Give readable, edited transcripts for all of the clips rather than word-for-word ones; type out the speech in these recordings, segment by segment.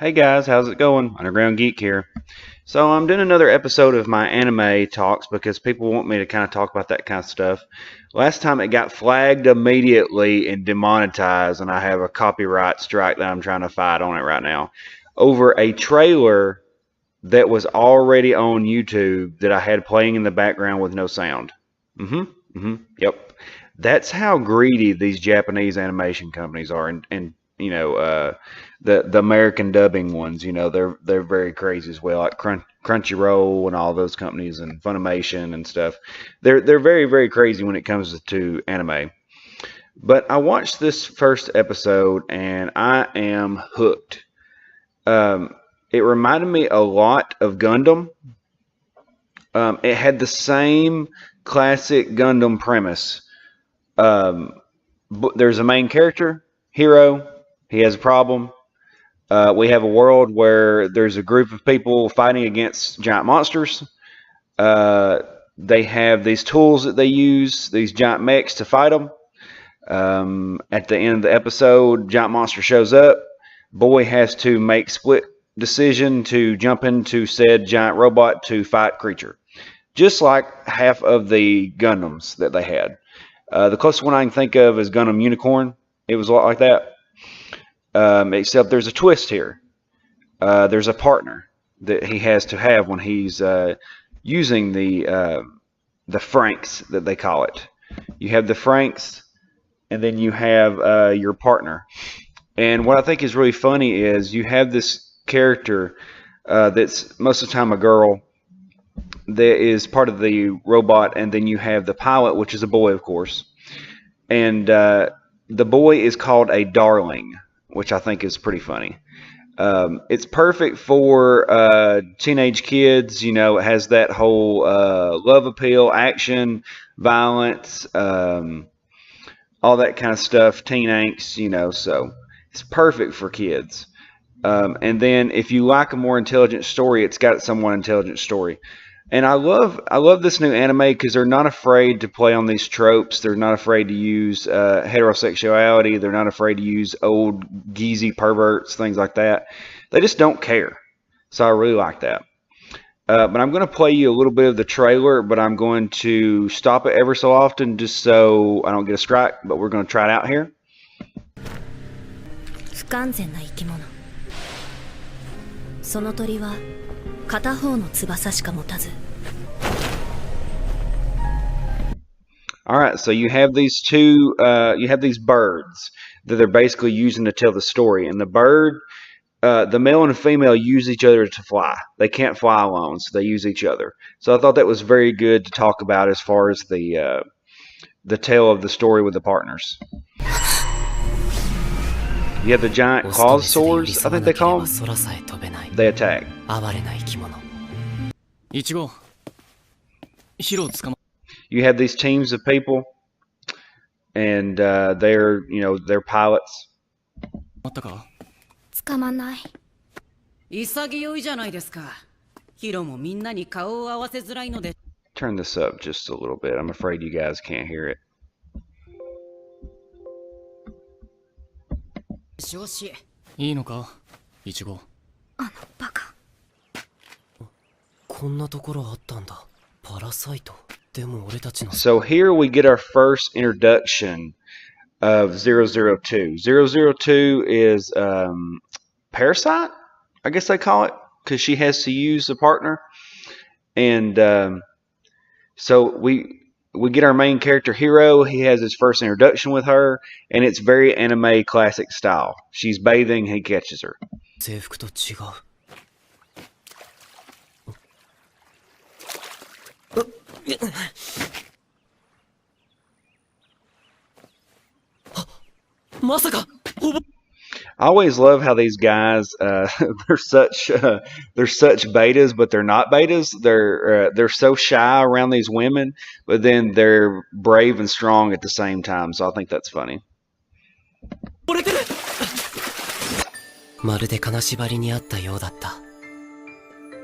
Hey guys, how's it going? Underground Geek here. So I'm doing another episode of my anime talks because people want me to kind of talk about that kind of stuff. Last time it got flagged immediately and demonetized, and I have a copyright strike that I'm trying to fight on it right now over a trailer that was already on YouTube that I had playing in the background with no sound. Yep. That's how greedy these Japanese animation companies are, and the American dubbing ones. They're very crazy as well, like Crunchyroll and all those companies and Funimation and stuff. They're very very crazy when it comes to anime. But I watched this first episode and I am hooked. It reminded me a lot of Gundam. It had the same classic Gundam premise. There's a main character, hero. He has a problem. We have a world where there's a group of people fighting against giant monsters. They have these tools that they use, these giant mechs, to fight them. At the end of the episode, giant monster shows up. Boy has to make split decision to jump into said giant robot to fight creature. Just like half of the Gundams that they had. The closest one I can think of is Gundam Unicorn. It was a lot like that. Except there's a twist here. There's a partner that he has to have when he's using the Franxx that they call it. You have the Franxx, and then you have your partner. And what I think is really funny is you have this character that's most of the time a girl that is part of the robot, and then you have the pilot, which is a boy, of course. And the boy is called a darling, which I think is pretty funny. It's perfect for teenage kids. It has that whole love appeal, action, violence, all that kind of stuff, teen angst, so it's perfect for kids. And then if you like a more intelligent story, it's got a somewhat intelligent story. And I love this new anime because they're not afraid to play on these tropes. They're not afraid to use heterosexuality. They're not afraid to use old geezy perverts, things like that. They just don't care. So I really like that. But I'm going to play you a little bit of the trailer, but I'm going to stop it ever so often just so I don't get a strike. But we're going to try it out here. 不完全な生き物。その鳥は片方の翼しか持たず。Alright, so you have these these birds that they're basically using to tell the story. And the bird, the male and the female use each other to fly. They can't fly alone, so they use each other. So I thought that was very good to talk about as far as the tale of the story with the partners. You have the giant clausaurs, I think they call them. They attack. You have these teams of people, and they're pilots. 捕まんない。潔いじゃないですか。ヒロもみんなに顔を合わせづらいので。Turn this up just a little bit. I'm afraid you guys can't hear it. 少子。いいのか、イチゴ。あのバカ。こんなところあったんだ。パラサイト。でも俺たちの。So here we get our first introduction of 002. 002 is Parasite, I guess they call it, because she has to use a partner. And so we get our main character, Hero. He has his first introduction with her, and it's very anime classic style. She's bathing, he catches her. 制服と違う。まさか。I always love how these guys they're such betas, but they're not betas. They're so shy around these women, but then they're brave and strong at the same time. So I think that's funny. まるで金縛りにあったようだった。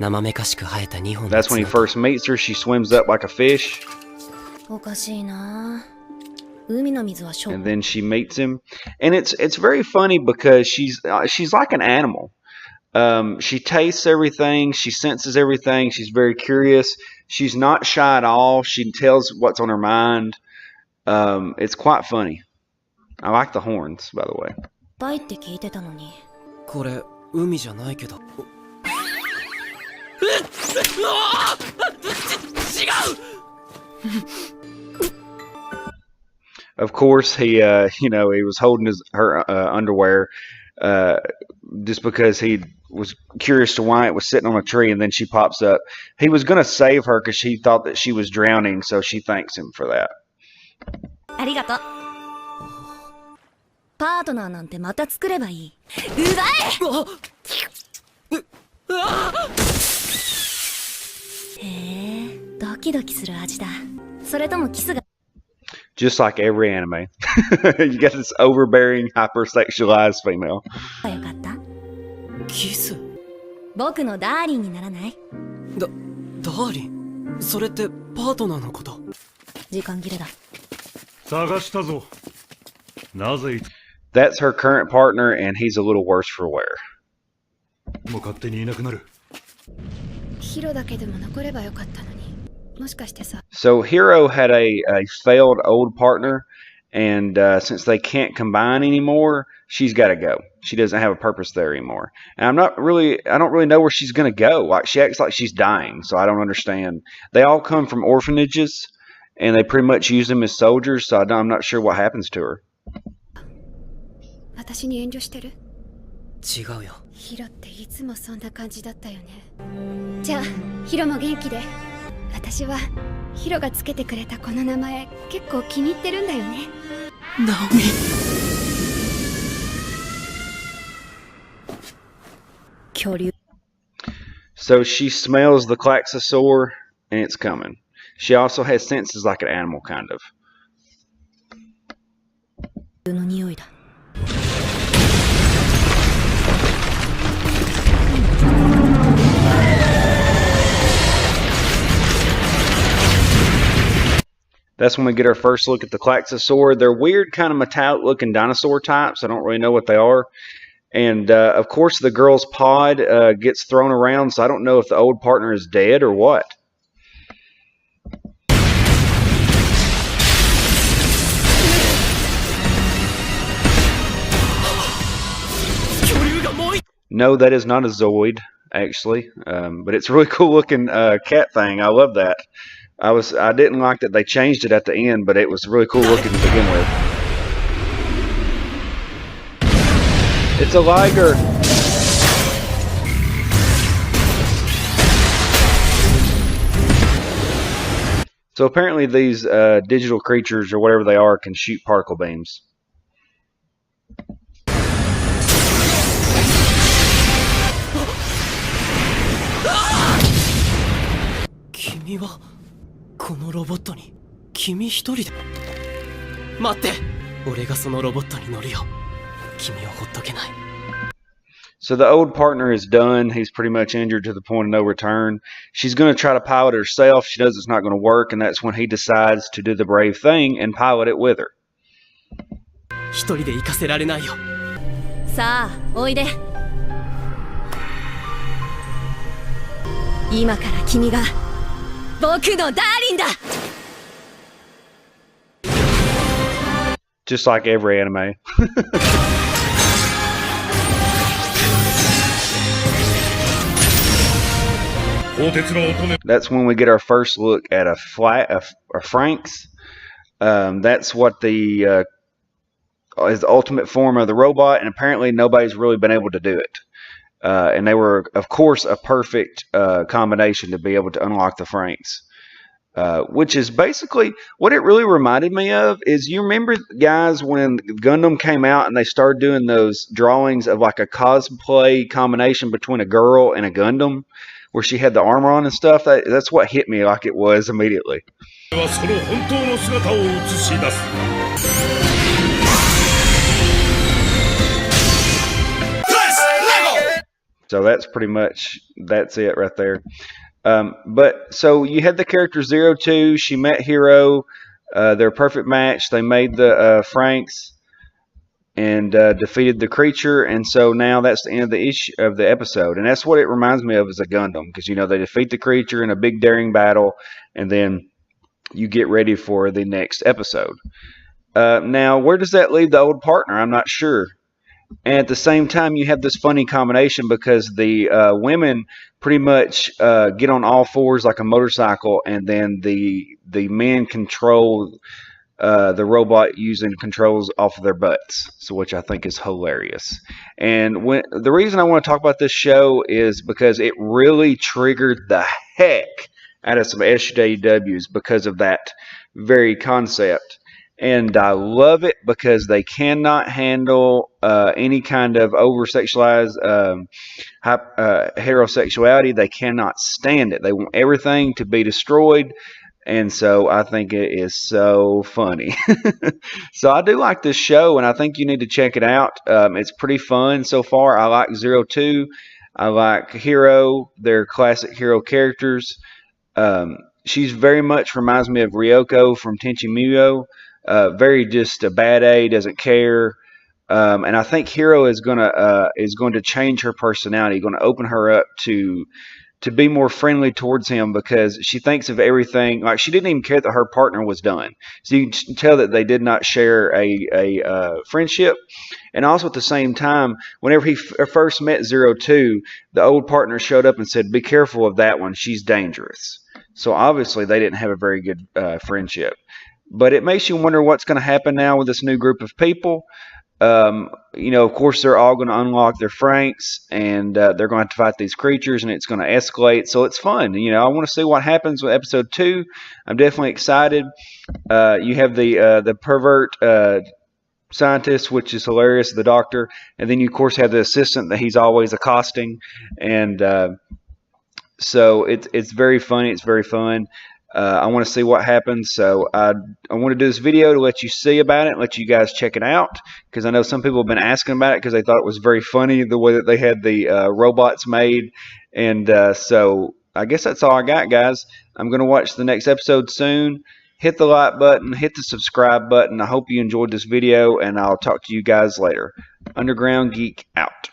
生めかしく生えた2本の That's when he first meets her. She swims up like a fish. おかしいな。海の水はしょっ And then she meets him, and it's very funny because she's like an animal. She tastes everything. She senses everything. She's very curious. She's not shy at all. She tells what's on her mind. It's quite funny. I like the horns, by the way. バイって聞いてたのに。これ海じゃないけど。違う。Of course, he was holding her underwear just because he was curious to why it was sitting on a tree, and then she pops up. He was going to save her because she thought that she was drowning, so she thanks him for that. ありがとう。パートナーなんてまた作ればいい。うがえ。へえ、ドキドキする味だ。それともキスが。Just like every anime, you got this overbearing, hypersexualized female. よかった。キス。僕のダーリンにならない？ダーリン。それってパートナーのこと。時間切れだ。探したぞ。なぜ That's her current partner, and he's a little worse for wear. もう勝手にいなくなる。ヒロだけでも残ればよかったのに。もしかしてさ。So Hiro had a failed old partner, and since they can't combine anymore, she's got to go. She doesn't have a purpose there anymore. And I don't really know where she's going to go. Like, she acts like she's dying, so I don't understand. They all come from orphanages, and they pretty much use them as soldiers, so I'm not sure what happens to her. 私に遠慮してる？違うよ。ヒロっていつもそんな感じだったよね。じゃあヒロも元気で。私はヒロがつけてくれたこの名前結構気に入ってるんだよね。ナオミ。恐竜。So she smells the Klaxosaur, and it's coming. She also has senses like an animal, kind of. の匂いだ。That's when we get our first look at the Klaxosaur. They're weird, kind of metallic-looking dinosaur types. I don't really know what they are. And, of course, the girl's pod gets thrown around, so I don't know if the old partner is dead or what. No, that is not a Zoid, actually. But it's a really cool-looking cat thing. I love that. I didn't like that they changed it at the end, but it was really cool looking to begin with. It's a liger. So apparently these digital creatures or whatever they are can shoot particle beams. 君はこのロボットに君一人で。待って、俺がそのロボットに乗るよ。君をほっとけない。 So the old partner is done. He's pretty much injured to the point of no return. She's going to try to pilot it herself. She knows it's not going to work, and that's when he decides to do the brave thing and pilot it with her. 一人で行かせられないよ。さあ、おいで。今から君が僕のダーリンだ。Just like every anime. That's when we get our first look at a Franxx. That's what is the ultimate form of the robot, and apparently nobody's really been able to do it. And they were, of course, a perfect combination to be able to unlock the Franxx. Which is basically what it really reminded me of is, you remember, guys, when Gundam came out and they started doing those drawings of like a cosplay combination between a girl and a Gundam, where she had the armor on and stuff. That's what hit me like it was immediately. So that's pretty much, that's it right there. But so you had the character 02. She met Hiro. They're a perfect match. They made the Franxx. and defeated the creature, and so now that's the end of the issue of the episode, and that's what it reminds me of as a Gundam, because they defeat the creature in a big daring battle, and then you get ready for the next episode. Now, where does that leave the old partner? I'm not sure. And at the same time, you have this funny combination because the women pretty much get on all fours like a motorcycle, and then the men control the robot using controls off of their butts, so which I think is hilarious. And the reason I want to talk about this show is because it really triggered the heck out of some SJWs because of that very concept. And I love it because they cannot handle any kind of over-sexualized heterosexuality. They cannot stand it. They want everything to be destroyed. And so I think it is so funny. So I do like this show, and I think you need to check it out. It's pretty fun so far. I like Zero Two. I like Hero. They're classic hero characters. She's very much reminds me of Ryoko from Tenchi Muyo. Very just a bad A, doesn't care. And I think Hero is going to change her personality, going to open her up to be more friendly towards him, because she thinks of everything. Like, she didn't even care that her partner was done. So you can tell that they did not share a friendship. And also at the same time, whenever he first met Zero Two, the old partner showed up and said, "Be careful of that one. She's dangerous." So obviously they didn't have a very good friendship. But it makes you wonder what's going to happen now with this new group of people. Of course, they're all going to unlock their Franxx, and they're going to have to fight these creatures, and it's going to escalate. So it's fun. I want to see what happens with episode 2. I'm definitely excited. You have the pervert scientist, which is hilarious, the doctor, and then you, of course, have the assistant that he's always accosting, and so it's very funny. It's very fun. I want to see what happens, so I want to do this video to let you see about it and let you guys check it out, because I know some people have been asking about it because they thought it was very funny the way that they had the robots made. And so I guess that's all I got, guys. I'm going to watch the next episode soon. Hit the like button, hit the subscribe button. I hope you enjoyed this video, and I'll talk to you guys later. Underground Geek out.